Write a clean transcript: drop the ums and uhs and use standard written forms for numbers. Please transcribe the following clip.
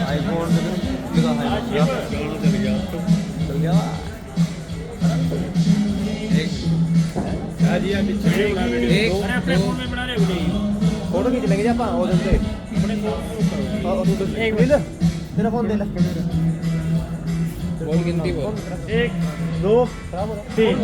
iPhone लगा है चल गया ਜੀ ਆ ਪਿੱਛੇ ਬਣਾ ਵੀਡੀਓ ਆਪਣੇ ਫੋਨ में बना रहे हो फोटो खींच लेंगे ਆਪਾਂ ਉਹ ਦਿਨ ਤੇ अपने फोन एक मिनट तेरा फोन दे ले बोल गिनती बोल 1 2 3